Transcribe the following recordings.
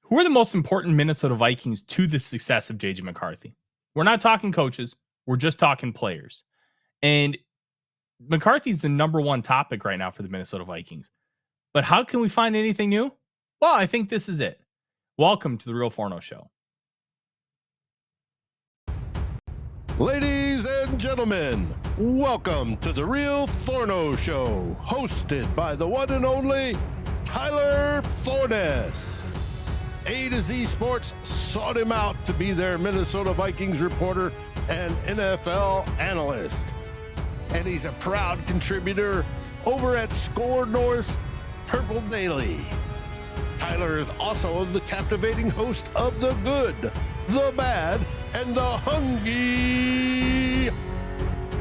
Who are the most important Minnesota Vikings to the success of J.J. McCarthy? We're not talking coaches. We're just talking players. And McCarthy's the number one topic right now for the Minnesota Vikings. But how can we find anything new? Well, I think this is it. Welcome to the Real Forno Show. Ladies and gentlemen, welcome to the Real Forno Show, hosted by the one and only Tyler Forness. A to Z Sports sought him out to be their Minnesota Vikings reporter and NFL analyst. And he's a proud contributor over at SKOL North's Purple Daily. Tyler is also the captivating host of The Good, The Bad, and The Hungry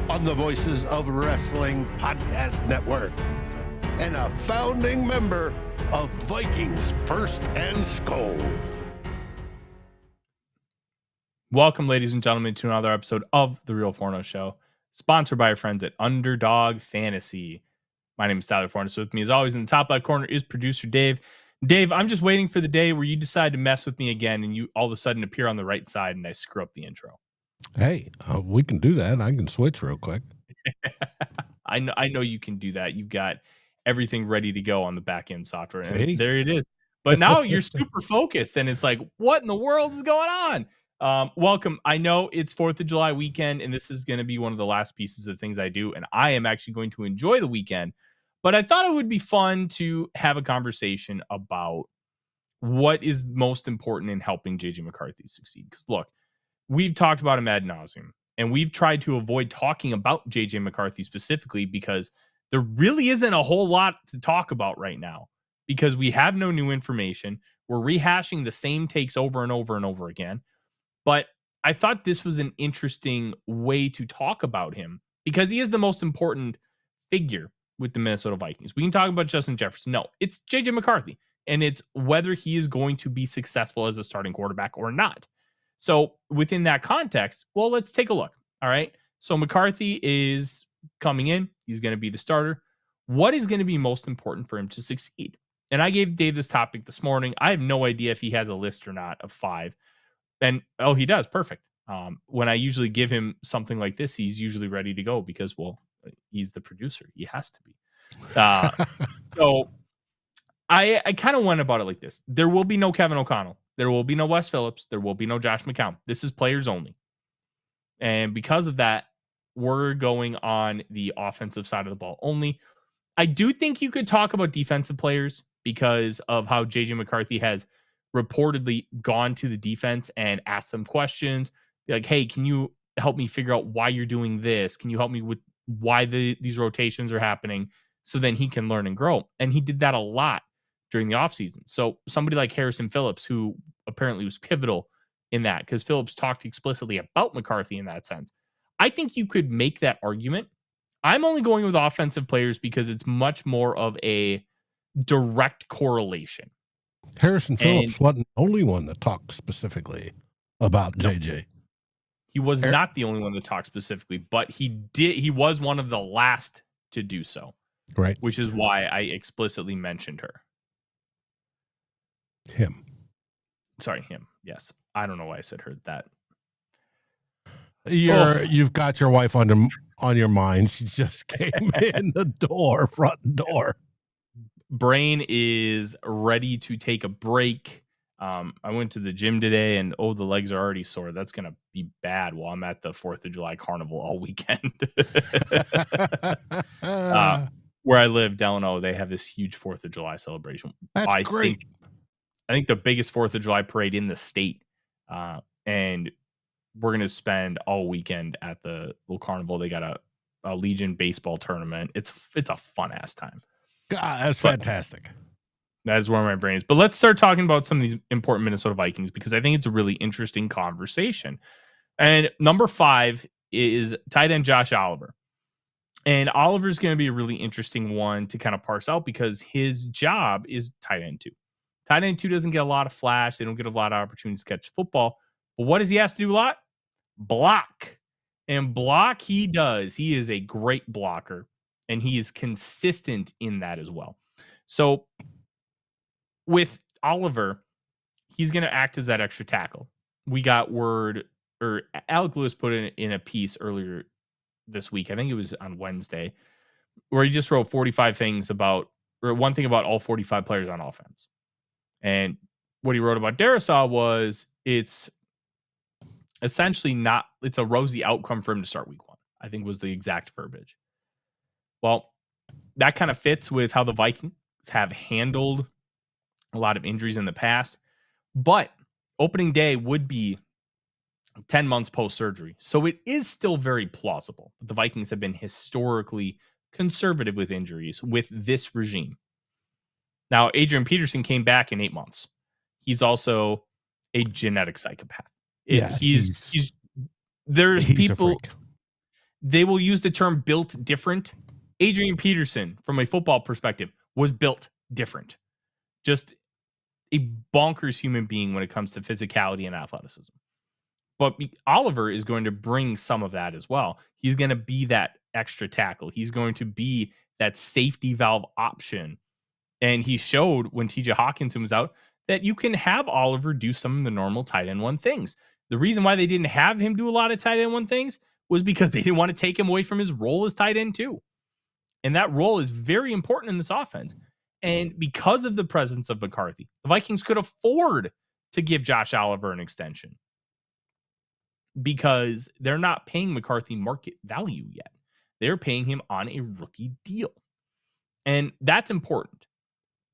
on the Voices of Wrestling Podcast Network, and a founding member of Vikings First and SKOL. Welcome, ladies and gentlemen, to another episode of the Real Forno Show, sponsored by our friends at Underdog Fantasy. My name is Tyler Forness. With me, as always, in the top left corner is producer Dave. Dave, I'm just waiting for the day where you decide to mess with me again and you all of a sudden appear on the right side and I screw up the intro. Hey, we can do that. I can switch real quick. I know you can do that. You've got everything ready to go on the back end software. And See? there it is. But now you're super focused and it's like, what in the world is going on? Welcome. I know it's 4th of July weekend and this is going to be one of the last pieces of things I do. And I am actually going to enjoy the weekend. But I thought it would be fun to have a conversation about what is most important in helping J.J. McCarthy succeed. Because look, we've talked about him ad nauseum, and we've tried to avoid talking about J.J. McCarthy specifically because there really isn't a whole lot to talk about right now because we have no new information. We're rehashing the same takes over and over and over again. But I thought this was an interesting way to talk about him because he is the most important figure with the Minnesota Vikings. We can talk about Justin Jefferson. No, it's J.J. McCarthy, and it's whether he is going to be successful as a starting quarterback or not. So within that context, well, let's take a look. All right. So McCarthy is coming in. He's going to be the starter. What is going to be most important for him to succeed? And I gave Dave this topic this morning. I have no idea if he has a list or not of 5. And, oh, he does. Perfect. When I usually give him something like this, he's usually ready to go because, well, he's the producer. He has to be. So I kind of went about it like this. There will be no Kevin O'Connell. There will be no Wes Phillips. There will be no Josh McCown. This is players only. And because of that, we're going on the offensive side of the ball only. I do think you could talk about defensive players because of how J.J. McCarthy has reportedly gone to the defense and asked them questions. Be like, hey, can you help me figure out why you're doing this? Can you help me with why these rotations are happening? So then he can learn and grow. And he did that a lot during the offseason. So somebody like Harrison Phillips, who apparently was pivotal in that because Phillips talked explicitly about McCarthy in that sense. I think you could make that argument. I'm only going with offensive players because it's much more of a direct correlation. Harrison Phillips wasn't the only one that talked specifically about JJ. He was not the only one to talk specifically, but he was one of the last to do so. Right. Which is why I explicitly mentioned her. Him. Sorry, him. Yes. I don't know why I said her that. You've got your wife on your mind. She just came in the door, front door. Brain is ready to take a break. I went to the gym today and the legs are already sore. That's going to be bad while I'm at the 4th of July carnival all weekend. Where I live, Delano, they have this huge 4th of July celebration. That's great. I think the biggest 4th of July parade in the state. And we're going to spend all weekend at the little carnival. They got a Legion baseball tournament. It's a fun ass time. God, that's fantastic. That is where my brain is. But let's start talking about some of these important Minnesota Vikings because I think it's a really interesting conversation. And number 5 is tight end Josh Oliver. And Oliver's going to be a really interesting one to kind of parse out because his job is tight end 2. Tight end 2 doesn't get a lot of flash. They don't get a lot of opportunities to catch football. But what does he have to do a lot? Block. And block he does. He is a great blocker. And he is consistent in that as well. So with Oliver, he's going to act as that extra tackle. We got word, or Alec Lewis put in a piece earlier this week. I think it was on Wednesday, where he just wrote 45 things about, or one thing about all 45 players on offense. And what he wrote about Darrisaw was it's essentially it's a rosy outcome for him to start week 1, I think was the exact verbiage. Well, that kind of fits with how the Vikings have handled a lot of injuries in the past. But opening day would be 10 months post-surgery. So it is still very plausible that the Vikings have been historically conservative with injuries with this regime. Now, Adrian Peterson came back in 8 months. He's also a genetic psychopath. There's people, they will use the term built different. Adrian Peterson, from a football perspective, was built different. Just a bonkers human being when it comes to physicality and athleticism. But Oliver is going to bring some of that as well. He's going to be that extra tackle. He's going to be that safety valve option. And he showed when TJ Hockenson was out that you can have Oliver do some of the normal tight end 1 things. The reason why they didn't have him do a lot of tight end 1 things was because they didn't want to take him away from his role as tight end 2. And that role is very important in this offense. And because of the presence of McCarthy, the Vikings could afford to give Josh Oliver an extension because they're not paying McCarthy market value yet. They're paying him on a rookie deal. And that's important.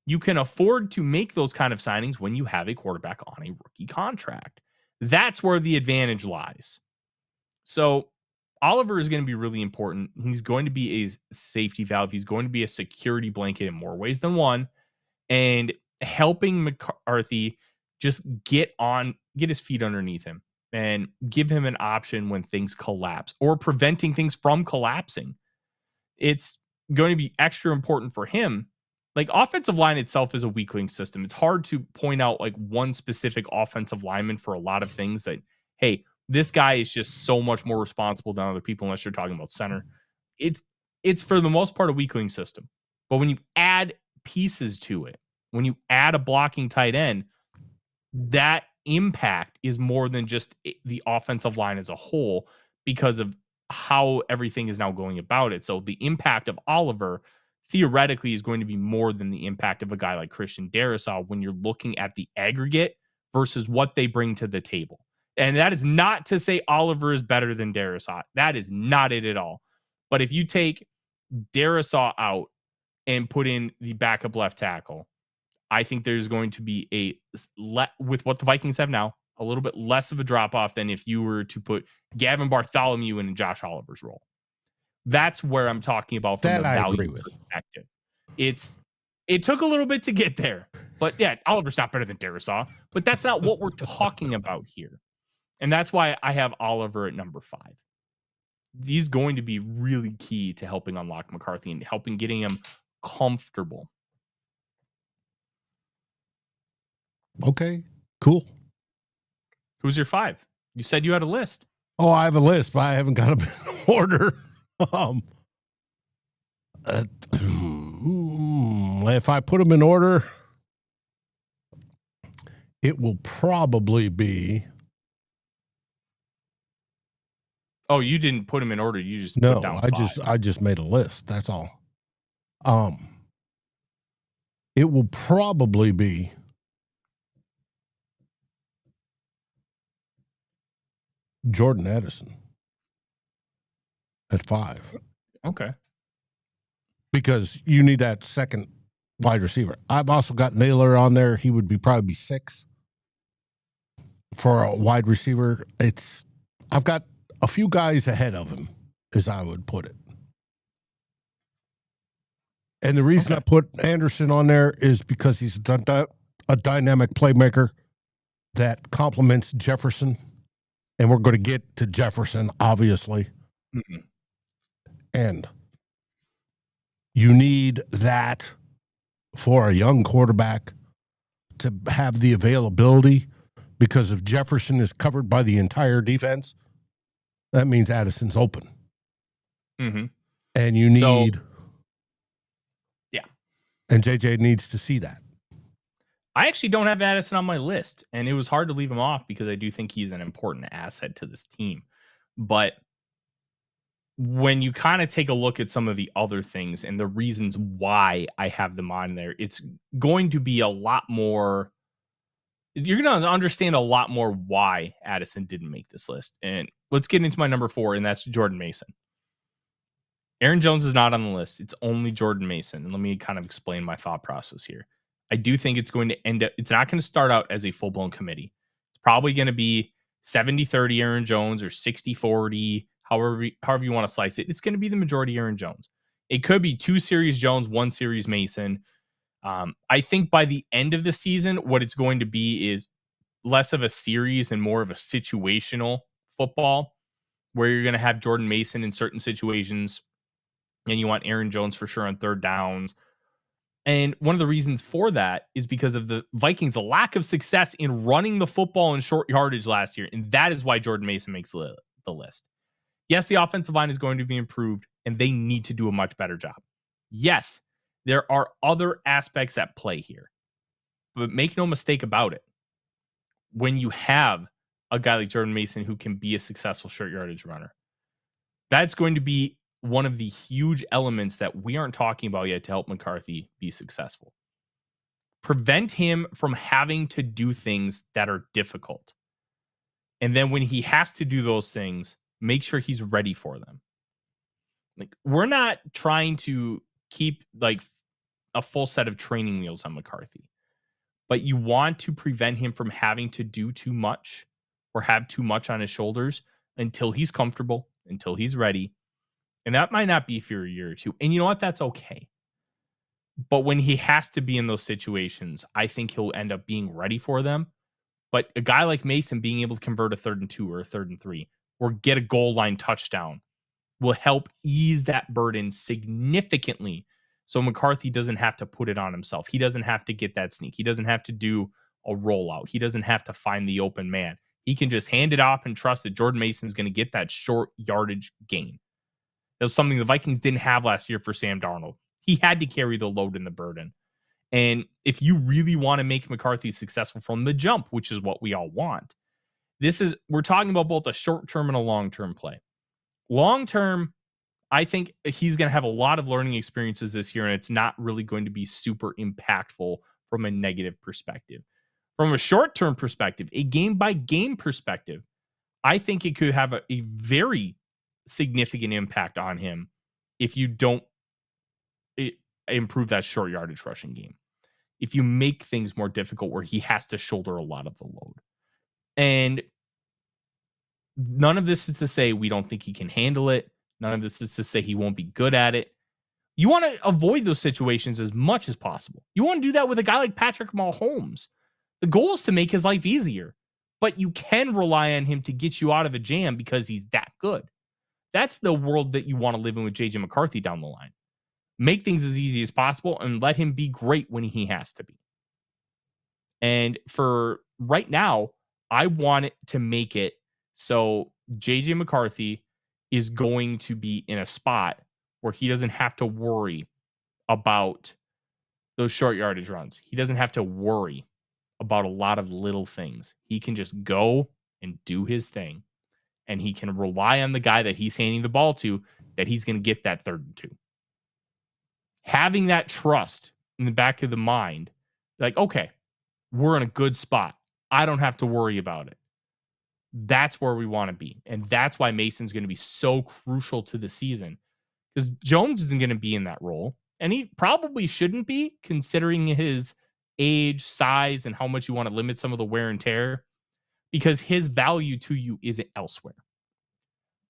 You can afford to make those kind of signings when you have a quarterback on a rookie contract. That's where the advantage lies. So Oliver is going to be really important. He's going to be a safety valve. He's going to be a security blanket in more ways than one. And helping McCarthy just get his feet underneath him and give him an option when things collapse or preventing things from collapsing. It's going to be extra important for him. Like, offensive line itself is a weakling system. It's hard to point out like one specific offensive lineman for a lot of things that, hey, this guy is just so much more responsible than other people, unless you're talking about center. It's for the most part a weakling system. But when you add pieces to it, when you add a blocking tight end, that impact is more than just the offensive line as a whole because of how everything is now going about it. So the impact of Oliver theoretically is going to be more than the impact of a guy like Christian Darrisaw when you're looking at the aggregate versus what they bring to the table. And that is not to say Oliver is better than Darrisaw. That is not it at all. But if you take Darrisaw out and put in the backup left tackle, I think there's going to be with what the Vikings have now, a little bit less of a drop off than if you were to put Gavin Bartholomew in Josh Oliver's role. That's where I'm talking about from the value perspective. It took a little bit to get there, but yeah, Oliver's not better than Darrisaw, but that's not what we're talking about here. And that's why I have Oliver at number 5. He's going to be really key to helping unlock McCarthy and helping getting him comfortable. Okay, cool. Who's your 5? You said you had a list. Oh, I have a list, but I haven't got them in order. If I put them in order, it will probably be. Oh, you didn't put them in order. You just no. Put down 5. I just made a list. That's all. It will probably be Jordan Addison at 5. Okay. Because you need that second wide receiver. I've also got Naylor on there. He would probably be 6 for a wide receiver. I've got a few guys ahead of him, as I would put it. And the reason I put Anderson on there is because he's a dynamic playmaker that complements Jefferson. And we're going to get to Jefferson, obviously. Mm-hmm. And you need that for a young quarterback to have the availability, because if Jefferson is covered by the entire defense, that means Addison's open. Mm-hmm. And you need... Yeah. And J.J. needs to see that. I actually don't have Addison on my list, and it was hard to leave him off because I do think he's an important asset to this team. But when you kind of take a look at some of the other things and the reasons why I have them on there, it's going to be a lot more. You're going to understand a lot more why Addison didn't make this list. And let's get into my number 4, and that's Jordan Mason. Aaron Jones is not on the list. It's only Jordan Mason. And let me kind of explain my thought process here. I do think it's going to end up, it's not going to start out as a full-blown committee. It's probably going to be 70-30 Aaron Jones or 60-40, however you want to slice it. It's going to be the majority Aaron Jones. It could be 2 series Jones, 1 series Mason. I think by the end of the season, what it's going to be is less of a series and more of a situational football where you're going to have Jordan Mason in certain situations and you want Aaron Jones for sure on third downs. And one of the reasons for that is because of the Vikings' lack of success in running the football in short yardage last year. And that is why Jordan Mason makes the list. Yes, the offensive line is going to be improved, and they need to do a much better job. Yes, there are other aspects at play here. But make no mistake about it. When you have a guy like Jordan Mason who can be a successful short yardage runner, that's going to be one of the huge elements that we aren't talking about yet to help McCarthy be successful. Prevent him from having to do things that are difficult. And then when he has to do those things, make sure he's ready for them. Like, we're not trying to keep like a full set of training wheels on McCarthy, but you want to prevent him from having to do too much or have too much on his shoulders until he's comfortable, until he's ready. And that might not be for a year or two. And you know what? That's okay. But when he has to be in those situations, I think he'll end up being ready for them. But a guy like Mason being able to convert a 3rd and 2 or a 3rd and 3 or get a goal line touchdown will help ease that burden significantly. So McCarthy doesn't have to put it on himself. He doesn't have to get that sneak. He doesn't have to do a rollout. He doesn't have to find the open man. He can just hand it off and trust that Jordan Mason's going to get that short yardage gain. That was something the Vikings didn't have last year for Sam Darnold. He had to carry the load and the burden. And if you really want to make McCarthy successful from the jump, which is what we all want, we're talking about both a short-term and a long-term play. Long-term, I think he's going to have a lot of learning experiences this year, and it's not really going to be super impactful from a negative perspective. From a short-term perspective, a game-by-game perspective, I think it could have a very significant impact on him if you don't improve that short yardage rushing game. If you make things more difficult where he has to shoulder a lot of the load. And none of this is to say we don't think he can handle it. None of this is to say he won't be good at it. You want to avoid those situations as much as possible. You want to do that with a guy like Patrick Mahomes. The goal is to make his life easier, but you can rely on him to get you out of a jam because he's that good. That's the world that you want to live in with J.J. McCarthy down the line. Make things as easy as possible and let him be great when he has to be. And for right now, I want it to make it so J.J. McCarthy is going to be in a spot where he doesn't have to worry about those short yardage runs. He doesn't have to worry about a lot of little things. He can just go and do his thing. And he can rely on the guy that he's handing the ball to that he's going to get that 3rd and 2. Having that trust in the back of the mind, like, okay, we're in a good spot. I don't have to worry about it. That's where we want to be. And that's why Mason's going to be so crucial to the season, because Jones isn't going to be in that role. And he probably shouldn't be, considering his age, size, and how much you want to limit some of the wear and tear, because his value to you isn't elsewhere.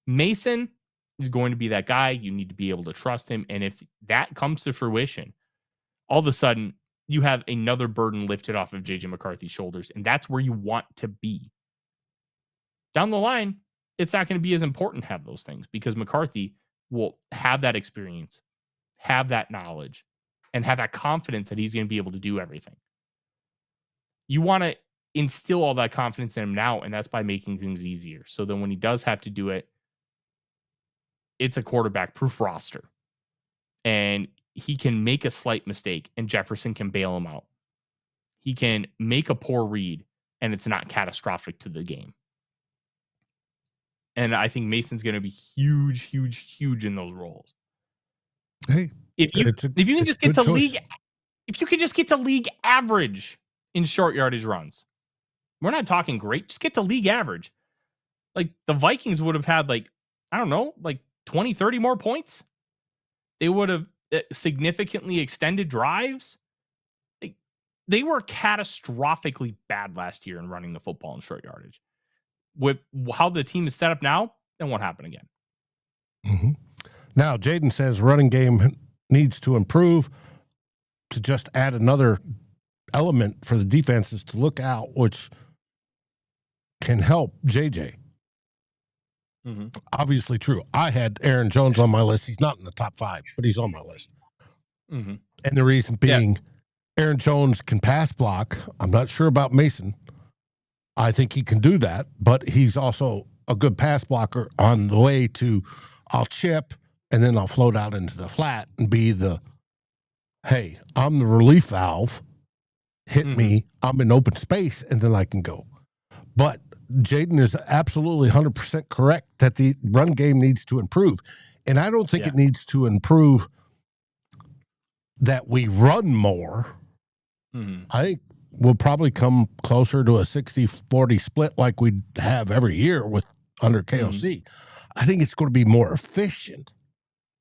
Mason is going to be that guy. You need to be able to trust him. And if that comes to fruition, all of a sudden you have another burden lifted off of J.J. McCarthy's shoulders. And that's where you want to be. Down the line, it's not going to be as important to have those things because McCarthy will have that experience, have that knowledge, and have that confidence that he's going to be able to do everything. You want to instill all that confidence in him now, and that's by making things easier. So then when he does have to do it, it's a quarterback-proof roster. And he can make a slight mistake, and Jefferson can bail him out. he can make a poor read and it's not catastrophic to the game. And I think Mason's going to be huge, huge, huge in those roles. Hey, if you can just get to league, if you could just get to league average in short yardage runs, we're not talking great. Just get to league average. Like the Vikings would have had like 20, 30 more points. They would have significantly extended drives. Like they were catastrophically bad last year in running the football in short yardage. With how the team is set up now, that won't happen again. Mm-hmm. Now, Jaden says running game needs to improve to just add another element for the defenses to look out, which can help J.J. Mm-hmm. Obviously true. I had Aaron Jones on my list. He's not in the top 5, but he's on my list. Mm-hmm. And the reason being, Aaron Jones can pass block. I'm not sure about Mason. I think he can do that, but he's also a good pass blocker on the way to I'll chip and then I'll float out into the flat and be the, hey, I'm the relief valve. Hit me. I'm in open space, and then I can go. But Jaden is absolutely 100% correct that the run game needs to improve. And I don't think it needs to improve that we run more. I think we'll probably come closer to a 60-40 split like we have every year with under KOC. I think it's going to be more efficient.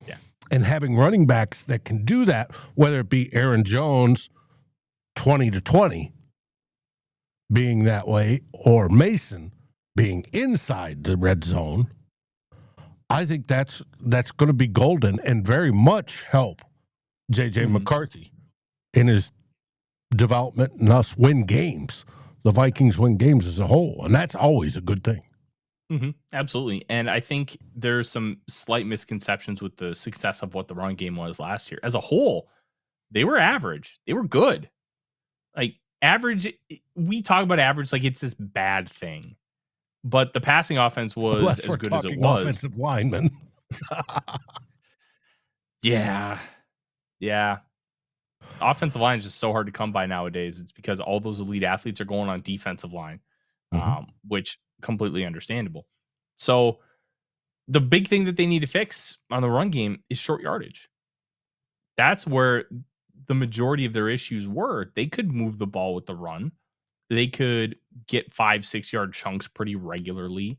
Yeah. And having running backs that can do that, whether it be Aaron Jones 20-20 being that way or Mason being inside the red zone, I think that's going to be golden and very much help J.J. McCarthy in his development and us win games. The Vikings win games as a whole, and that's always a good thing. Absolutely. And I think there's some slight misconceptions with the success of what the run game was last year. As a whole, they were average. They were good. Like average, we talk about average like it's this bad thing. But the passing offense was as good as it was. Offensive linemen. Yeah. Offensive line is just so hard to come by nowadays. It's because all those elite athletes are going on defensive line, which completely understandable. So the big thing that they need to fix on the run game is short yardage. That's where the majority of their issues were. They could move the ball with the run. They could get 5-6 yard chunks pretty regularly.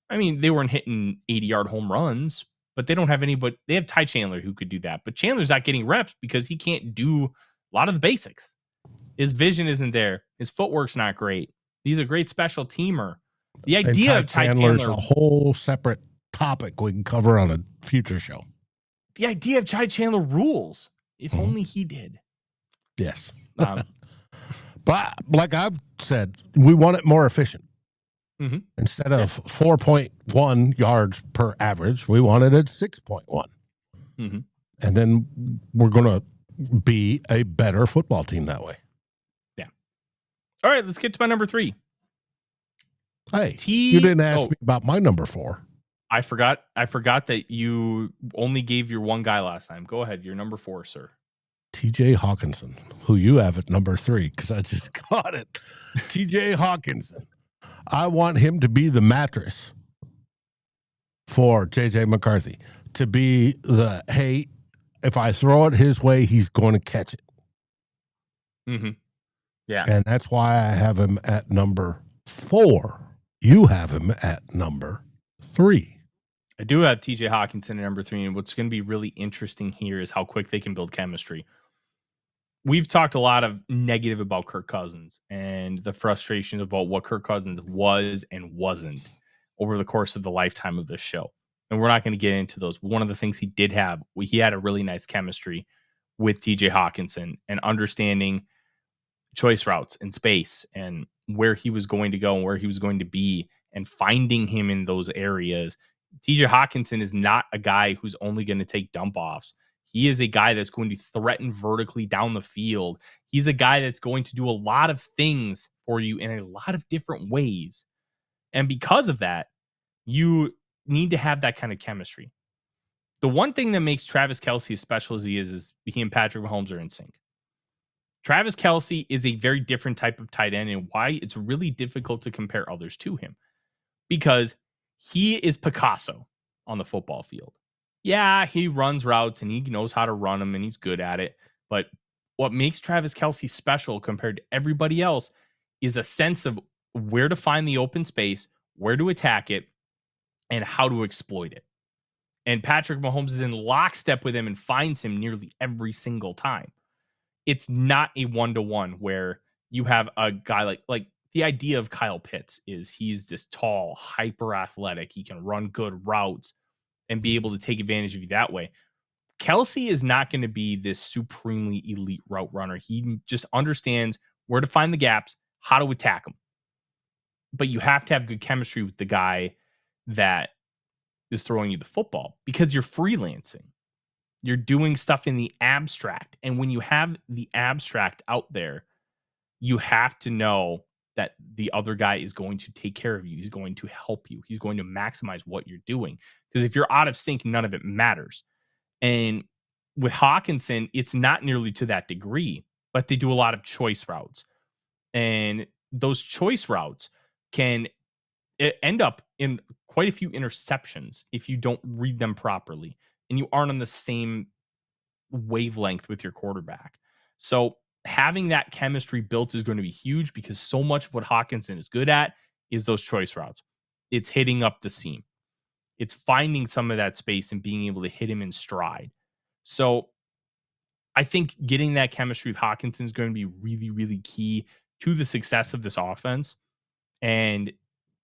I mean, they weren't hitting 80-yard home runs, but they don't have anybody. They have Ty Chandler who could do that, but Chandler's not getting reps because he can't do a lot of the basics. His vision isn't there. His footwork's not great. He's a great special teamer. The idea of Ty Chandler's a whole separate topic we can cover on a future show. The idea of Ty Chandler rules. If only he did. Yes. But like I've said, we want it more efficient. Instead of 4.1 yards per average, we want it at 6.1. And then we're going to be a better football team that way. Yeah. All right, let's get to my number 3. Hey, you didn't ask me about my number 4. I forgot that you only gave your one guy last time. Go ahead. Your number 4, sir. TJ Hockenson, who you have at number 3, because I just got it. TJ Hockenson. I want him to be the mattress for J.J. McCarthy, to be the, hey, if I throw it his way, he's going to catch it. Yeah. And that's why I have him at number 4. You have him at number 3. I do have TJ Hockenson at number 3, and what's going to be really interesting here is how quick they can build chemistry. We've talked a lot of negative about Kirk Cousins and the frustration about what Kirk Cousins was and wasn't over the course of the lifetime of this show. And we're not going to get into those. One of the things he did have, he had a really nice chemistry with TJ Hockenson and understanding choice routes and space and where he was going to go and where he was going to be and finding him in those areas. TJ Hockenson is not a guy who's only going to take dump offs. He is a guy that's going to threaten vertically down the field. He's a guy that's going to do a lot of things for you in a lot of different ways. And because of that, you need to have that kind of chemistry. The one thing that makes Travis Kelce as special as he is he and Patrick Mahomes are in sync. Travis Kelce is a very different type of tight end, and why it's really difficult to compare others to him, because he is Picasso on the football field. Yeah, he runs routes and he knows how to run them and he's good at it. But what makes Travis Kelce special compared to everybody else is a sense of where to find the open space, where to attack it, and how to exploit it. And Patrick Mahomes is in lockstep with him and finds him nearly every single time. It's not a one-to-one where you have a guy like the idea of Kyle Pitts is he's this tall, hyper athletic. He can run good routes and be able to take advantage of you that way. Kelce is not going to be this supremely elite route runner. He just understands where to find the gaps, how to attack them. But you have to have good chemistry with the guy that is throwing you the football, because you're freelancing. You're doing stuff in the abstract. And when you have the abstract out there, you have to know that the other guy is going to take care of you. He's going to help you. He's going to maximize what you're doing. Because if you're out of sync, none of it matters. And with Hockenson, it's not nearly to that degree, but they do a lot of choice routes. And those choice routes can end up in quite a few interceptions if you don't read them properly and you aren't on the same wavelength with your quarterback. So having that chemistry built is going to be huge, because so much of what Hockenson is good at is those choice routes. It's hitting up the seam. It's finding some of that space and being able to hit him in stride. So I think getting that chemistry with Hockenson is going to be really, really key to the success of this offense. And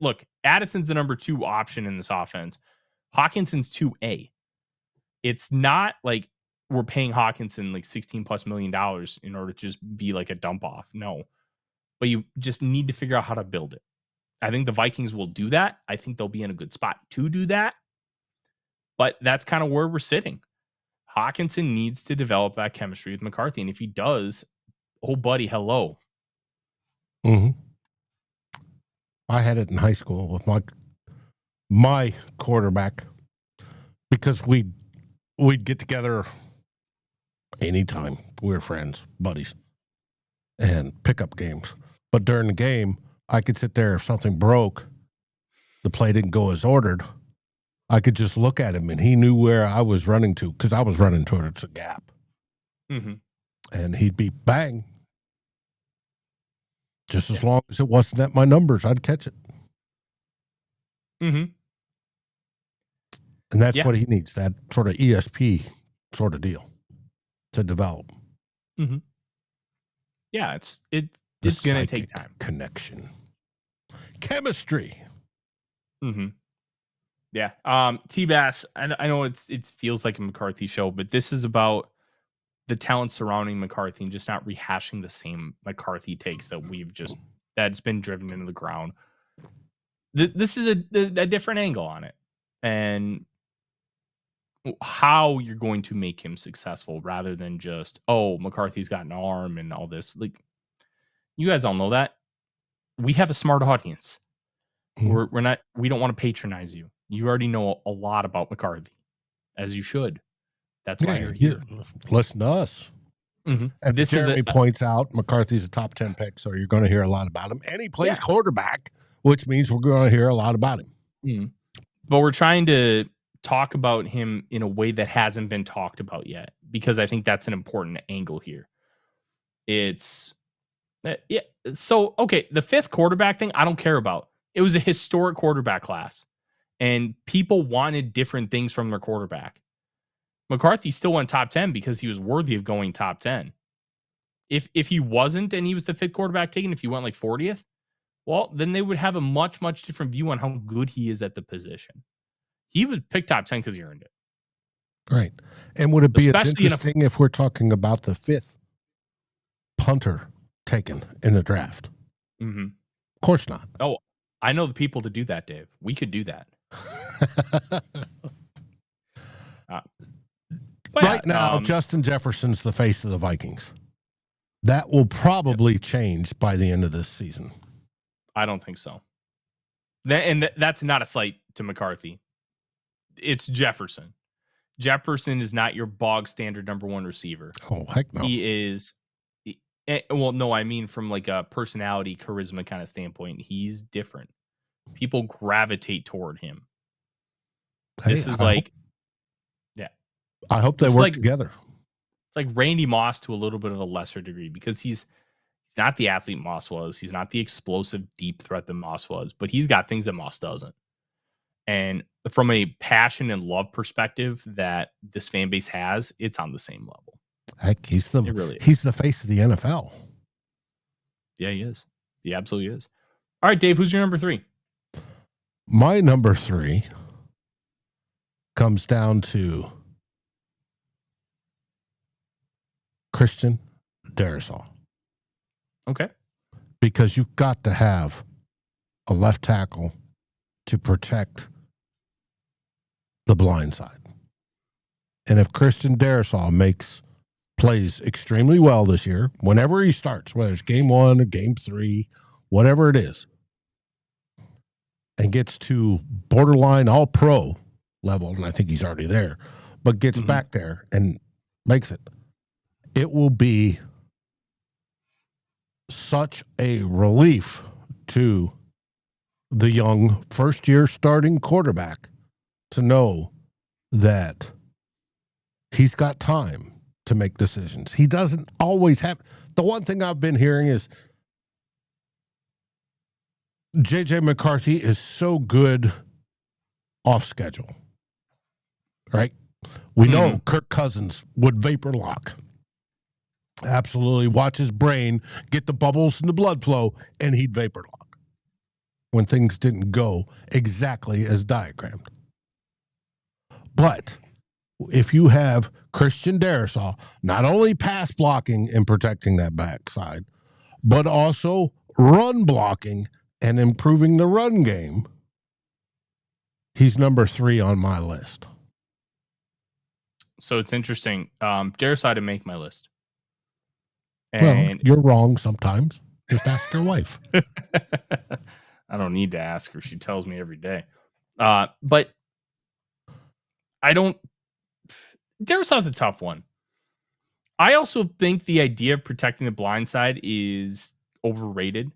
look, Addison's the number 2 option in this offense. Hawkinson's 2A. It's not like we're paying Hockenson like $16+ million in order to just be like a dump off. No, but you just need to figure out how to build it. I think the Vikings will do that. I think they'll be in a good spot to do that. But that's kind of where we're sitting. Hockenson needs to develop that chemistry with McCarthy. And if he does, oh, buddy, hello. Mm-hmm. I had it in high school with my quarterback, because we'd get together anytime. We were friends, buddies, and pickup games. But during the game, I could sit there. If something broke, the play didn't go as ordered, I could just look at him, and he knew where I was running to, because I was running towards a gap. Mm-hmm. And he'd be bang. Just as long as it wasn't at my numbers, I'd catch it. Mm-hmm. And that's what he needs, that sort of ESP sort of deal to develop. Mm-hmm. Yeah, it's going to take time. Connection. Chemistry. Mm-hmm. Yeah. T-Bass, I know it feels like a McCarthy show, but this is about the talent surrounding McCarthy and just not rehashing the same McCarthy takes that's been driven into the ground. This is a different angle on it, and how you're going to make him successful rather than just, oh, McCarthy's got an arm and all this. Like, you guys all know that. We have a smart audience. We don't want to patronize you. You already know a lot about McCarthy, as you should. That's why you're here. Listen to us. Mm-hmm. And Jeremy points out McCarthy's a top 10 pick, so you're going to hear a lot about him. And he plays quarterback, which means we're going to hear a lot about him. Mm-hmm. But we're trying to talk about him in a way that hasn't been talked about yet, because I think that's an important angle here. It's So, okay, the 5th quarterback thing, I don't care about. It was a historic quarterback class, and people wanted different things from their quarterback. McCarthy still went top 10 because he was worthy of going top 10. If he wasn't and he was the 5th quarterback taken, if he went like 40th, well, then they would have a much, much different view on how good he is at the position. He would pick top 10 because he earned it. Right. And would it be as interesting if we're talking about the 5th punter taken in the draft? Mm-hmm. Of course not. Oh, I know the people to do that, Dave. We could do that. Right now, Justin Jefferson's the face of the Vikings. That will probably change by the end of this season. I don't think so. That's not a slight to McCarthy. It's Jefferson. Jefferson is not your bog standard number 1 receiver. Oh, heck no. He is, Well, no, I mean from like a personality, charisma kind of standpoint, he's different. People gravitate toward him. Hey, This is like, yeah, I hope they this is work like together. it's like Randy Moss to a little bit of a lesser degree because he's not the athlete Moss was. He's not the explosive deep threat that Moss was, but he's got things that Moss doesn't. And from a passion and love perspective that this fan base has, it's on the same level. Heck, he's the face of the NFL. Yeah, he is. He absolutely is. All right, Dave, who's your number 3? My number 3 comes down to Christian Darrisaw. Okay. Because you've got to have a left tackle to protect the blind side. And if Christian Darrisaw plays extremely well this year, whenever he starts, whether it's game 1 or game 3, whatever it is, and gets to borderline all-pro level, and I think he's already there, but gets back there and makes it, it will be such a relief to the young first-year starting quarterback to know that he's got time to make decisions. He doesn't always have. The one thing I've been hearing is J.J. McCarthy is so good off schedule, right? We know Kirk Cousins would vapor lock. Absolutely. Watch his brain get the bubbles and the blood flow, and he'd vapor lock when things didn't go exactly as diagrammed. But if you have Christian Darrisaw not only pass blocking and protecting that backside, but also run blocking and improving the run game, he's number 3 on my list. So it's interesting. Darrisaw didn't make my list. And well, you're wrong sometimes. Just ask your wife. I don't need to ask her. She tells me every day. But I don't. Darrisaw's a tough one. I also think the idea of protecting the blind side is overrated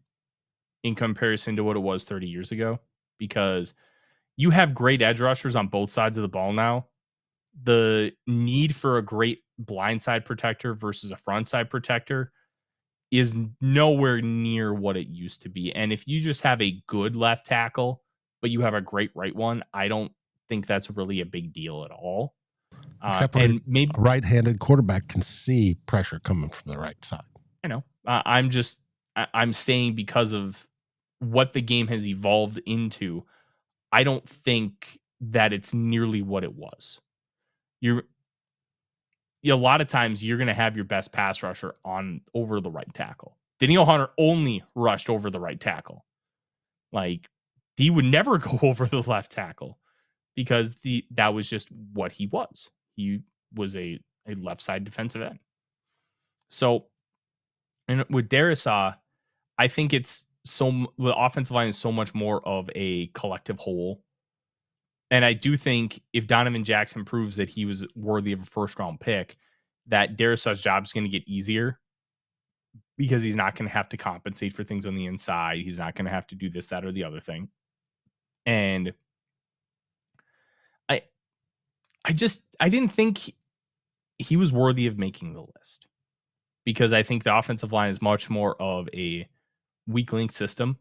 in comparison to what it was 30 years ago, because you have great edge rushers on both sides of the ball now. The need for a great blindside protector versus a frontside protector is nowhere near what it used to be. And if you just have a good left tackle, but you have a great right one, I don't think that's really a big deal at all. Except for maybe a right-handed quarterback can see pressure coming from the right side. I know. I'm saying because of what the game has evolved into, I don't think that it's nearly what it was. A lot of times you're going to have your best pass rusher on over the right tackle. Danielle Hunter only rushed over the right tackle. Like, he would never go over the left tackle because that was just what he was. He was a left side defensive end. So, and with Darrisaw, I think the offensive line is so much more of a collective whole. And I do think if Donovan Jackson proves that he was worthy of a first-round pick, that Darrisaw's job is going to get easier because he's not going to have to compensate for things on the inside. He's not going to have to do this, that, or the other thing. And I didn't think he was worthy of making the list because I think the offensive line is much more of a weak link system.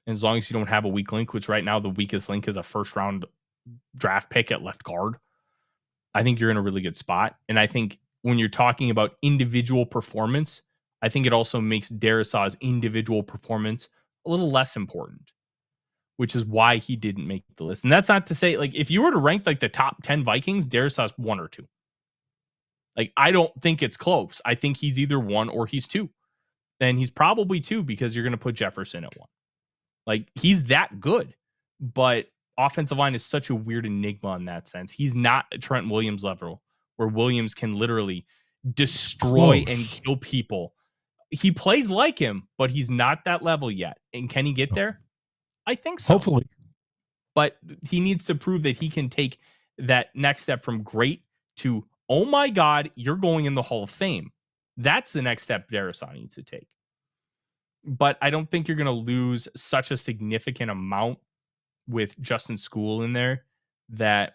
And as long as you don't have a weak link, which right now the weakest link is a first-round draft pick at left guard, I think you're in a really good spot. And I think when you're talking about individual performance, I think it also makes Darrisaw's individual performance a little less important, which is why he didn't make the list. And that's not to say, like, if you were to rank like the top 10 Vikings, Darrisaw's 1 or 2. Like, I don't think it's close. I think he's either 1 or he's 2. And he's probably 2 because you're going to put Jefferson at 1. Like, he's that good, but offensive line is such a weird enigma in that sense. He's not a Trent Williams level where Williams can literally destroy and kill people. He plays like him, but he's not that level yet. And can he get there? I think so. Hopefully. But he needs to prove that he can take that next step from great to, oh my God, you're going in the Hall of Fame. That's the next step Darrisaw needs to take. But I don't think you're going to lose such a significant amount with Justin SKOL in there that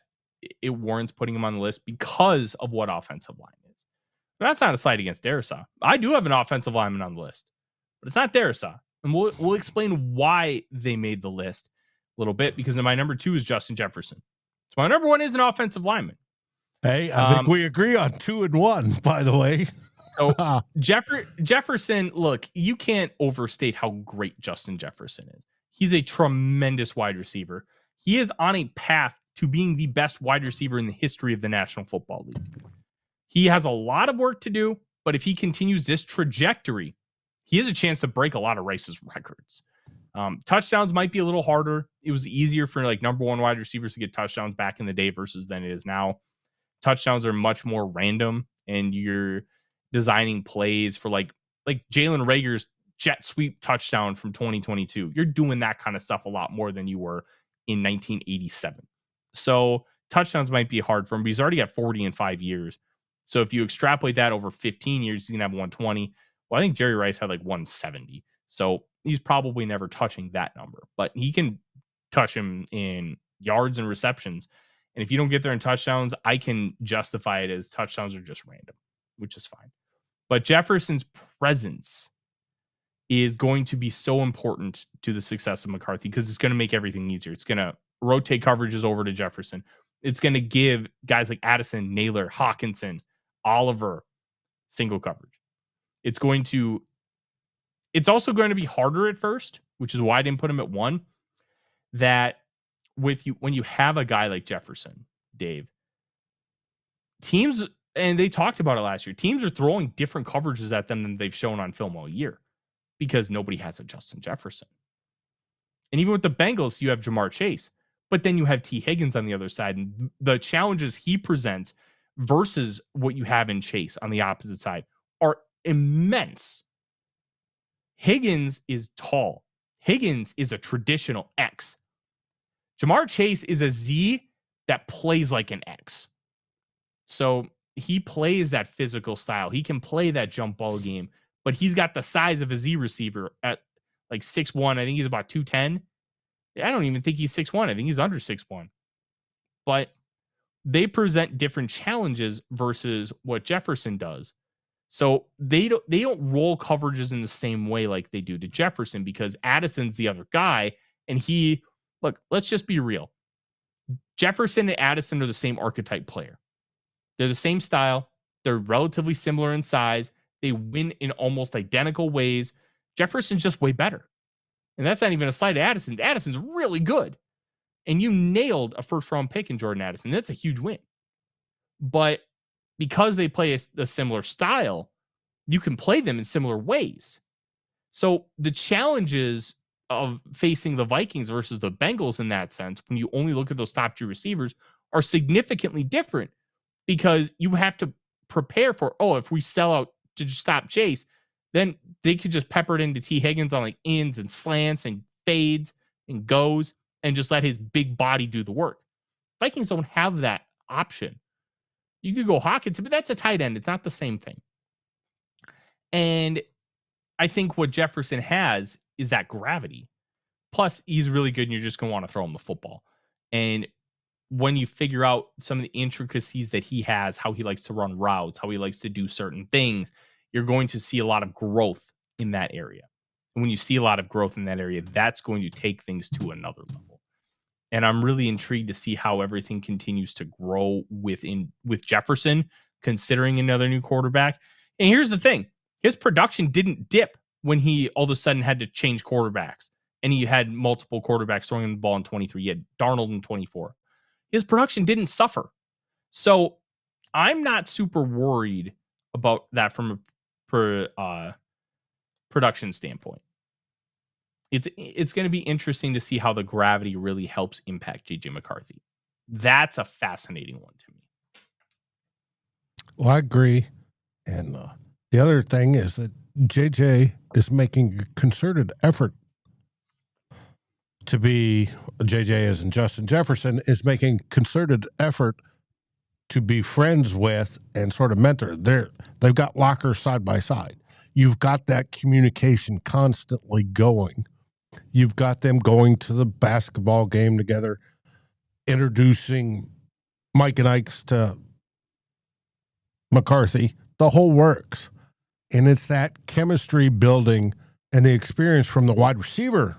it warrants putting him on the list because of what offensive line is. But that's not a slight against Darrisaw. I do have an offensive lineman on the list, but it's not Darrisaw. And we'll explain why they made the list a little bit, because my number 2 is Justin Jefferson. So my number 1 is an offensive lineman. Hey, I think we agree on 2 and 1, by the way. So Jefferson, look, you can't overstate how great Justin Jefferson is. He's a tremendous wide receiver. He is on a path to being the best wide receiver in the history of the National Football League. He has a lot of work to do, but if he continues this trajectory, he has a chance to break a lot of Rice's records. Touchdowns might be a little harder. It was easier for like number 1 wide receivers to get touchdowns back in the day versus than it is now. Touchdowns are much more random, and you're designing plays for like Jalen Reagor's jet sweep touchdown from 2022. You're doing that kind of stuff a lot more than you were in 1987. So touchdowns might be hard for him, but he's already got 40 in 5 years. So if you extrapolate that over 15 years, he's going to have 120. Well, I think Jerry Rice had like 170. So he's probably never touching that number, but he can touch him in yards and receptions. And if you don't get there in touchdowns, I can justify it as touchdowns are just random, which is fine. But Jefferson's presence is going to be so important to the success of McCarthy because it's going to make everything easier. It's going to rotate coverages over to Jefferson. It's going to give guys like Addison, Naylor, Hockenson, Oliver single coverage. It's also going to be harder at first, which is why I didn't put him at 1. That when you have a guy like Jefferson, Dave, teams, and they talked about it last year, teams are throwing different coverages at them than they've shown on film all year because nobody has a Justin Jefferson. And even with the Bengals, you have Jamar Chase, but then you have T. Higgins on the other side, and the challenges he presents versus what you have in Chase on the opposite side are immense. Higgins is tall. Higgins is a traditional X. Jamar Chase is a Z that plays like an X. So he plays that physical style. He can play that jump ball game, but he's got the size of a Z receiver at like 6'1". I think he's about 210. I don't even think he's 6'1". I think he's under 6'1". But they present different challenges versus what Jefferson does. So they don't roll coverages in the same way like they do to Jefferson because Addison's the other guy. And look, let's just be real. Jefferson and Addison are the same archetype player. They're the same style. They're relatively similar in size. They win in almost identical ways. Jefferson's just way better. And that's not even a slight to Addison. Addison's really good. And you nailed a first-round pick in Jordan Addison. That's a huge win. But because they play a similar style, you can play them in similar ways. So the challenges of facing the Vikings versus the Bengals in that sense, when you only look at those top 2 receivers, are significantly different because you have to prepare for, if we sell out to just stop Chase, then they could just pepper it into T. Higgins on like ins and slants and fades and goes and just let his big body do the work. Vikings don't have that option. You could go Hockenson, but that's a tight end. It's not the same thing. And I think what Jefferson has is that gravity. Plus, he's really good, and you're just going to want to throw him the football. And when you figure out some of the intricacies that he has, how he likes to run routes, how he likes to do certain things, you're going to see a lot of growth in that area. And when you see a lot of growth in that area, that's going to take things to another level. And I'm really intrigued to see how everything continues to grow with Jefferson, considering another new quarterback. And here's the thing. His production didn't dip when he all of a sudden had to change quarterbacks. And he had multiple quarterbacks throwing the ball in 23. He had Darnold in 24. His production didn't suffer. So I'm not super worried about that from a production standpoint. It's going to be interesting to see how the gravity really helps impact J.J. McCarthy. That's a fascinating one to me. Well, I agree. And the other thing is that J.J. is making a concerted effort to be, J.J. as in Justin Jefferson, is making concerted effort to be friends with and sort of mentor. They've got lockers side by side. You've got that communication constantly going. You've got them going to the basketball game together, introducing Mike and Ike's to McCarthy. The whole works. And it's that chemistry building and the experience from the wide receiver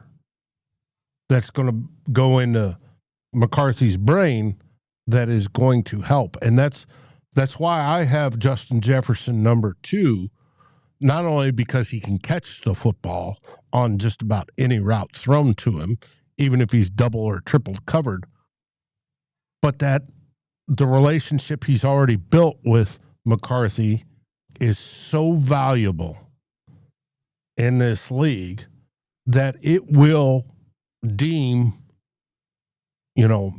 that's going to go into McCarthy's brain that is going to help. And that's why I have Justin Jefferson number 2, not only because he can catch the football on just about any route thrown to him, even if he's double or triple covered, but that the relationship he's already built with McCarthy is so valuable in this league that it will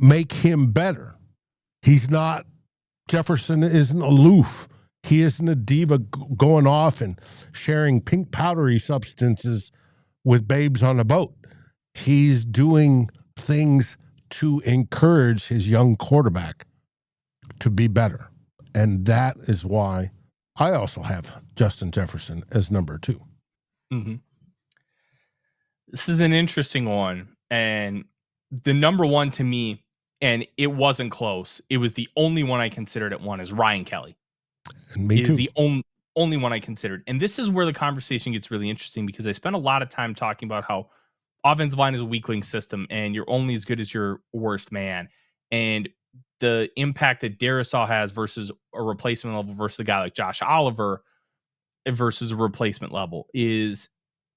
make him better. Jefferson isn't aloof. He isn't a diva going off and sharing pink powdery substances with babes on a boat. He's doing things to encourage his young quarterback to be better. And that is why I also have Justin Jefferson as number 2. Mm-hmm. This is an interesting one. And the number 1 to me, and it wasn't close, it was the only one I considered at 1, is Ryan Kelly. And me too. Is the only one I considered. And this is where the conversation gets really interesting, because I spent a lot of time talking about how offensive line is a weakling system and you're only as good as your worst man. And the impact that Darisaw has versus a replacement level versus a guy like Josh Oliver versus a replacement level is,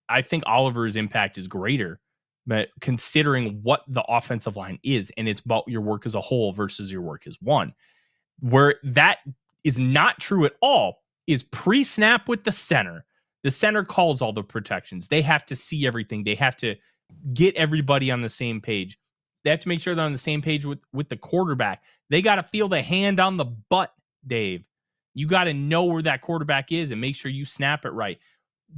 I think Oliver's impact is greater, but considering what the offensive line is, and it's about your work as a whole versus your work as one. Where that is not true at all is pre-snap with the center. The center calls all the protections. They have to see everything. They have to get everybody on the same page. They have to make sure they're on the same page with the quarterback. They got to feel the hand on the butt, Dave. You got to know where that quarterback is and make sure you snap it right.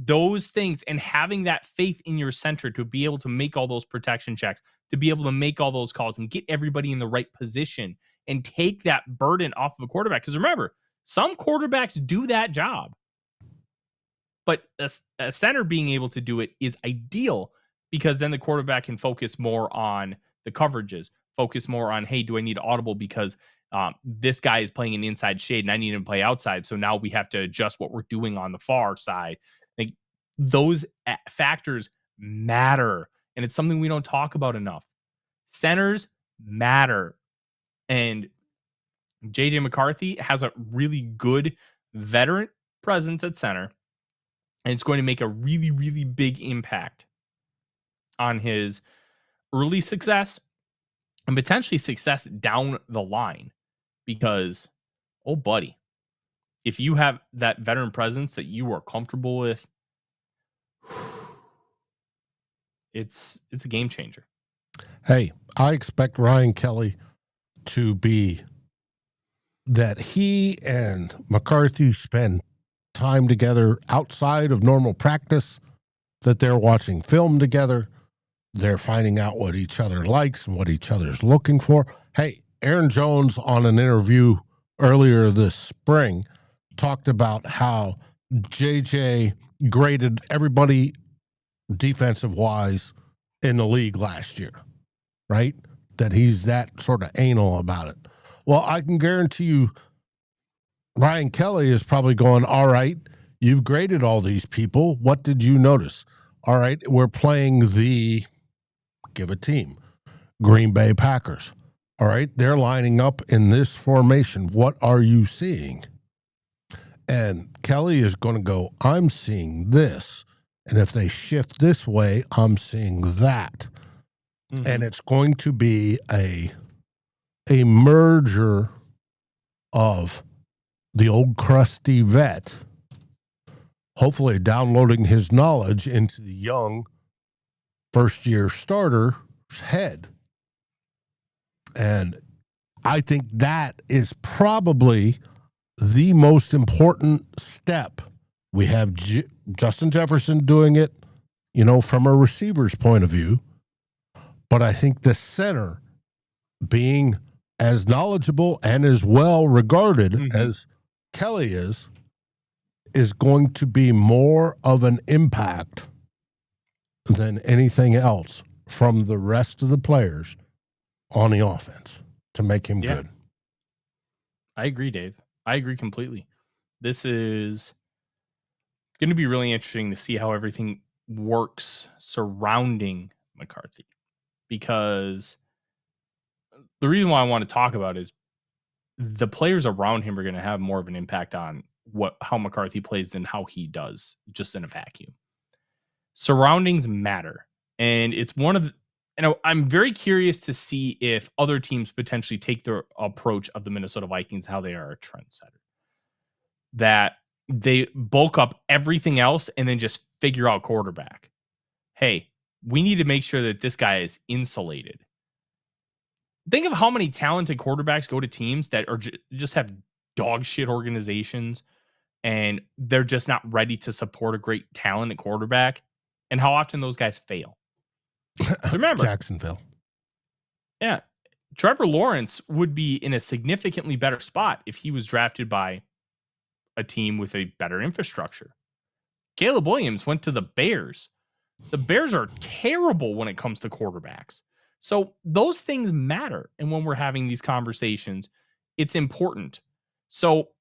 Those things, and having that faith in your center to be able to make all those protection checks, to be able to make all those calls and get everybody in the right position and take that burden off of a quarterback. Because remember, some quarterbacks do that job. But a center being able to do it is ideal, because then the quarterback can focus more on the coverages, focus more on, hey, do I need audible because this guy is playing an inside shade and I need him to play outside. So now we have to adjust what we're doing on the far side. Like, those factors matter. And it's something we don't talk about enough. Centers matter. And J.J. McCarthy has a really good veteran presence at center. And it's going to make a really, really big impact on his early success and potentially success down the line. Because, oh, buddy, if you have that veteran presence that you are comfortable with, it's a game changer. Hey, I expect Ryan Kelly to be that he and McCarthy spend time together outside of normal practice, that they're watching film together. They're finding out what each other likes and what each other's looking for. Hey, Aaron Jones on an interview earlier this spring talked about how J.J. graded everybody defensive-wise in the league last year, right? That he's that sort of anal about it. Well, I can guarantee you Ryan Kelly is probably going, all right, you've graded all these people. What did you notice? All right, we're playing give a team, Green Bay Packers. All right, they're lining up in this formation. What are you seeing? And Kelly is going to go, I'm seeing this. And if they shift this way, I'm seeing that. Mm-hmm. And it's going to be a merger of the old crusty vet, hopefully downloading his knowledge into the young first-year starter's head. And I think that is probably the most important step. We have Justin Jefferson doing it, from a receiver's point of view. But I think the center being as knowledgeable and as well regarded Mhm. as Kelly is going to be more of an impact than anything else from the rest of the players on the offense to make him good. I agree, Dave. I agree completely. This is going to be really interesting to see how everything works surrounding McCarthy, because the reason why I want to talk about is the players around him are going to have more of an impact on how McCarthy plays than how he does just in a vacuum. Surroundings matter. And it's one of I'm very curious to see if other teams potentially take the approach of the Minnesota Vikings, how they are a trendsetter, that they bulk up everything else and then just figure out quarterback. Hey, we need to make sure that this guy is insulated. Think of how many talented quarterbacks go to teams that are just have dog shit organizations, and they're just not ready to support a great talented quarterback, and how often those guys fail. Remember, Jacksonville. Yeah. Trevor Lawrence would be in a significantly better spot if he was drafted by a team with a better infrastructure. Caleb Williams went to the Bears. The Bears are terrible when it comes to quarterbacks. So those things matter. And when we're having these conversations, it's important. So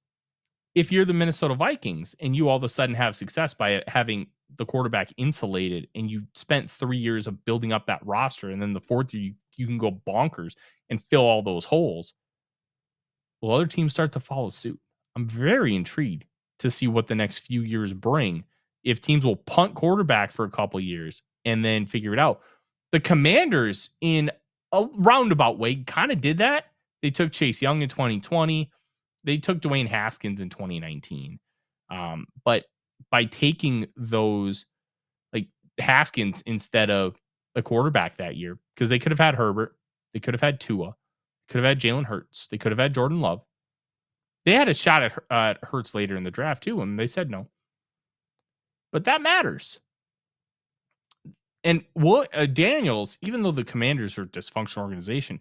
if you're the Minnesota Vikings and you all of a sudden have success by having the quarterback insulated, and you spent 3 years of building up that roster, and then the fourth year you can go bonkers and fill all those holes, well, other teams start to follow suit. I'm very intrigued to see what the next few years bring. If teams will punt quarterback for a couple years and then figure it out. The Commanders, in a roundabout way, kind of did that. They took Chase Young in 2020. They took Dwayne Haskins in 2019. But by taking those, like Haskins instead of a quarterback that year, because they could have had Herbert, they could have had Tua, could have had Jalen Hurts, they could have had Jordan Love. They had a shot at Hurts later in the draft too, and they said no. But that matters. And Daniels, even though the Commanders are a dysfunctional organization,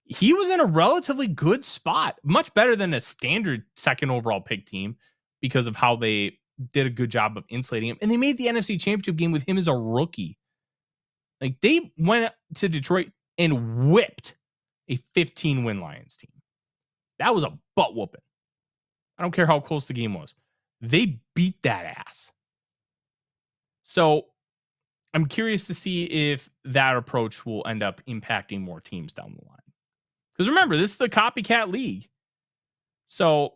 he was in a relatively good spot, much better than a standard second overall pick team, because of how they did a good job of insulating him. And they made the NFC Championship game with him as a rookie. Like, they went to Detroit and whipped a 15-win Lions team. That was a butt whooping. I don't care how close the game was. They beat that ass. So I'm curious to see if that approach will end up impacting more teams down the line. Because remember, this is a copycat league. So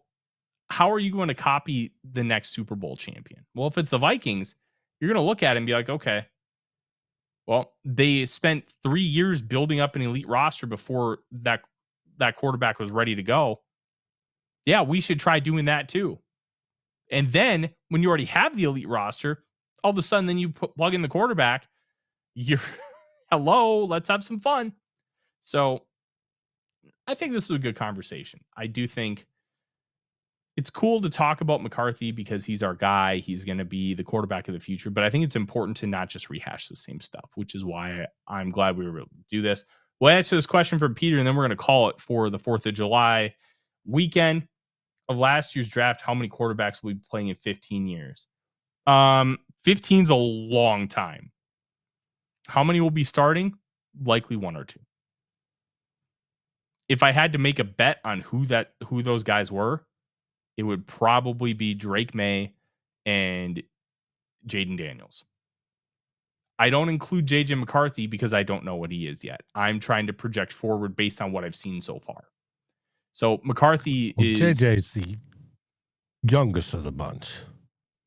how are you going to copy the next Super Bowl champion? Well, if it's the Vikings, you're going to look at it and be like, okay, well, they spent 3 years building up an elite roster before that quarterback was ready to go. Yeah, we should try doing that too. And then when you already have the elite roster, all of a sudden then you plug in the quarterback, you're, hello, let's have some fun. So I think this is a good conversation. I do think it's cool to talk about McCarthy because he's our guy. He's going to be the quarterback of the future. But I think it's important to not just rehash the same stuff, which is why I'm glad we were able to do this. We'll answer this question from Peter, and then we're going to call it for the 4th of July weekend of last year's draft. How many quarterbacks will be playing in 15 years? 15 is a long time. How many will be starting? Likely 1 or 2. If I had to make a bet on who those guys were, it would probably be Drake May and Jaden Daniels. I don't include J.J. McCarthy because I don't know what he is yet. I'm trying to project forward based on what I've seen so far. So McCarthy is... J.J.'s the youngest of the bunch.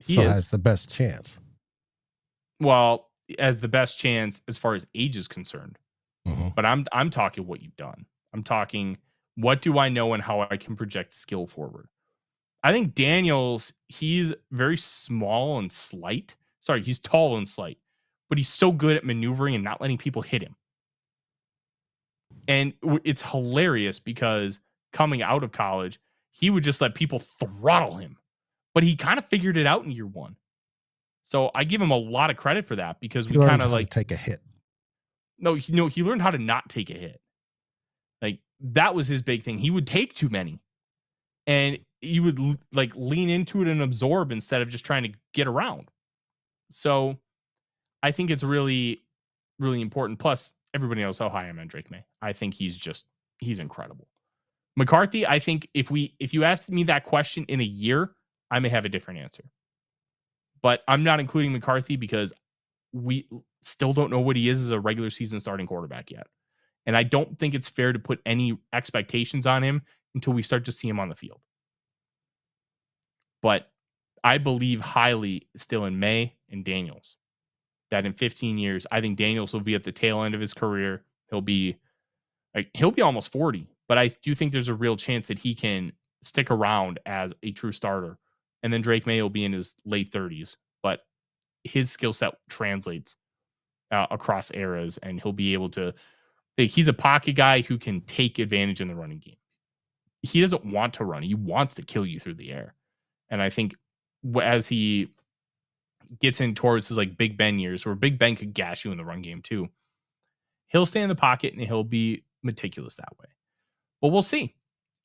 He has the best chance. Well, as the best chance as far as age is concerned. Mm-hmm. But I'm talking what you've done. I'm talking what do I know and how I can project skill forward. I think Daniels, he's very small and slight. Sorry, he's tall and slight, but he's so good at maneuvering and not letting people hit him. And it's hilarious because coming out of college, he would just let people throttle him, but he kind of figured it out in year 1. So I give him a lot of credit for that because we kind of like take a hit. No, he learned how to not take a hit. Like that was his big thing. He would take too many, and you would like lean into it and absorb instead of just trying to get around. So I think it's really, really important. Plus, everybody knows how high I'm on Drake May. I think he's incredible. McCarthy, I think if you asked me that question in a year, I may have a different answer. But I'm not including McCarthy because we still don't know what he is as a regular season starting quarterback yet. And I don't think it's fair to put any expectations on him until we start to see him on the field. But I believe highly still in May and Daniels. That in 15 years, I think Daniels will be at the tail end of his career. He'll be almost 40, but I do think there's a real chance that he can stick around as a true starter. And then Drake May will be in his late 30s, but his skill set translates across eras, and he'll be able to. He's a pocket guy who can take advantage in the running game. He doesn't want to run; he wants to kill you through the air. And I think as he gets in towards his like Big Ben years, where Big Ben could gash you in the run game too, he'll stay in the pocket and he'll be meticulous that way. But we'll see.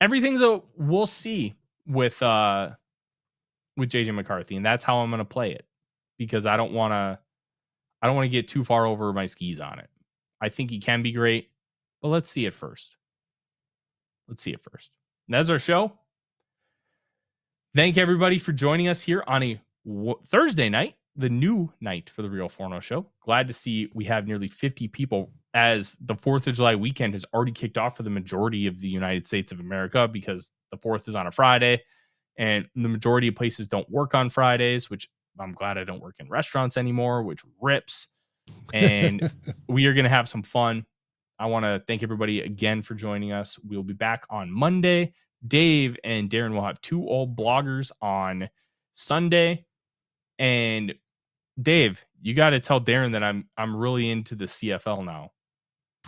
We'll see with J.J. McCarthy, and that's how I'm going to play it, because I don't want to get too far over my skis on it. I think he can be great, but let's see it first. And that's our show. Thank everybody for joining us here on a Thursday night, the new night for the Real Forno Show. Glad to see we have nearly 50 people, as the 4th of July weekend has already kicked off for the majority of the United States of America, because the 4th is on a Friday, and the majority of places don't work on Fridays, which I'm glad I don't work in restaurants anymore, which rips. And we are going to have some fun. I want to thank everybody again for joining us. We'll be back on Monday. Dave and Darren will have 2 old bloggers on Sunday. And Dave, you got to tell Darren that I'm really into the CFL now.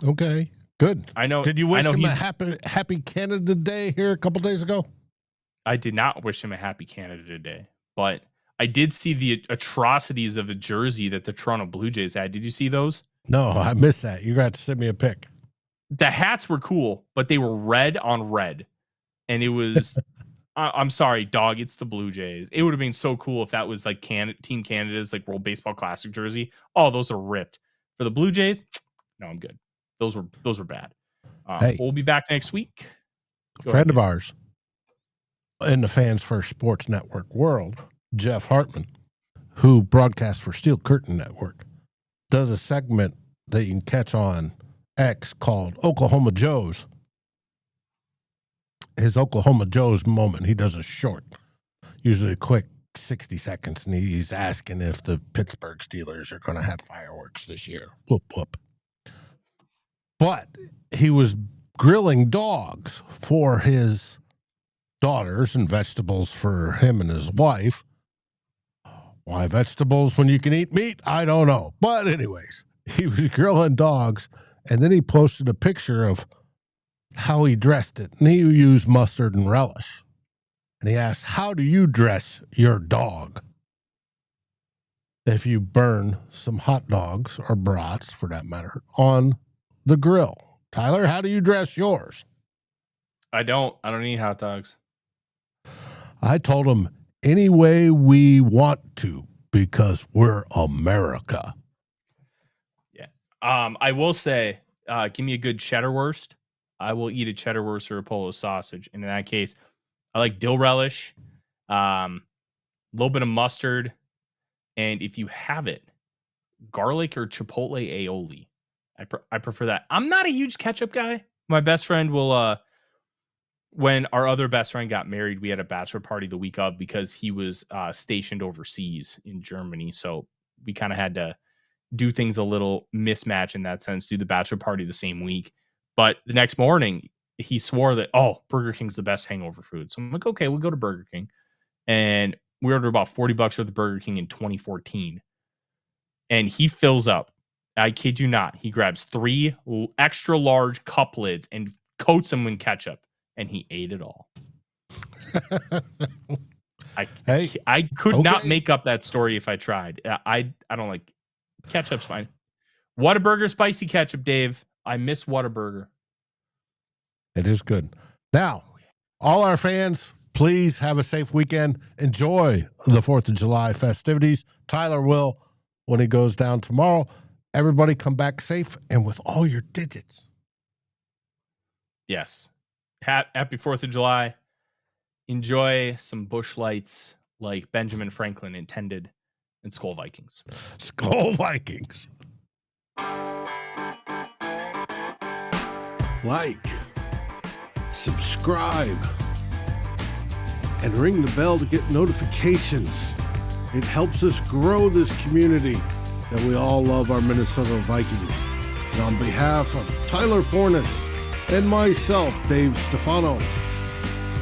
Okay, good. I know. Did you wish him a happy Canada Day here a couple days ago? I did not wish him a happy Canada Day, but I did see the atrocities of the jersey that the Toronto Blue Jays had. Did you see those? No, I missed that. You got to send me a pic. The hats were cool, but they were red on red. And it was, I'm sorry, dog, it's the Blue Jays. It would have been so cool if that was like Team Canada's like World Baseball Classic jersey. Oh, those are ripped. For the Blue Jays, no, I'm good. Those were bad. Hey, we'll be back next week. Friend of ours in the Fans First Sports Network world, Jeff Hartman, who broadcasts for Steel Curtain Network, does a segment that you can catch on X called Oklahoma Joe's. His Oklahoma Joe's moment. He does a short, usually a quick 60 seconds, and he's asking if the Pittsburgh Steelers are going to have fireworks this year. Whoop, whoop. But he was grilling dogs for his daughters and vegetables for him and his wife. Why vegetables when you can eat meat? I don't know. But anyways, he was grilling dogs, and then he posted a picture of how he dressed it. And he used mustard and relish. And he asked, how do you dress your dog? If you burn some hot dogs or brats, for that matter, on the grill. Tyler, how do you dress yours? I don't eat hot dogs. I told him any way we want to, because we're America. Yeah. I will say, give me a good cheddar wurst. I will eat a cheddar wurst or a Polo sausage. And in that case, I like dill relish, a little bit of mustard, and if you have it, garlic or chipotle aioli. I prefer that. I'm not a huge ketchup guy. My best friend will, when our other best friend got married, we had a bachelor party the week of, because he was stationed overseas in Germany. So we kind of had to do things a little mismatch in that sense, do the bachelor party the same week. But the next morning, he swore that, Burger King's the best hangover food. So I'm like, okay, we'll go to Burger King. And we ordered about $40 worth of Burger King in 2014. And he fills up. I kid you not. He grabs 3 extra large cup lids and coats them in ketchup. And he ate it all. I could not make up that story if I tried. I don't like ketchup's fine. Whataburger spicy ketchup, Dave. I miss Whataburger. It is good. Now, all our fans, please have a safe weekend. Enjoy the 4th of July festivities. Tyler will when he goes down tomorrow. Everybody come back safe and with all your digits. Yes. Happy 4th of July. Enjoy some bush lights like Benjamin Franklin intended, and SKOL Vikings. SKOL Vikings. Like, subscribe, and ring the bell to get notifications. It helps us grow this community that we all love our Minnesota Vikings. And on behalf of Tyler Forness and myself, Dave Stefano,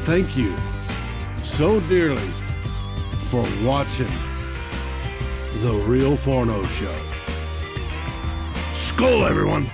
thank you so dearly for watching The Real Forno Show. SKOL, everyone!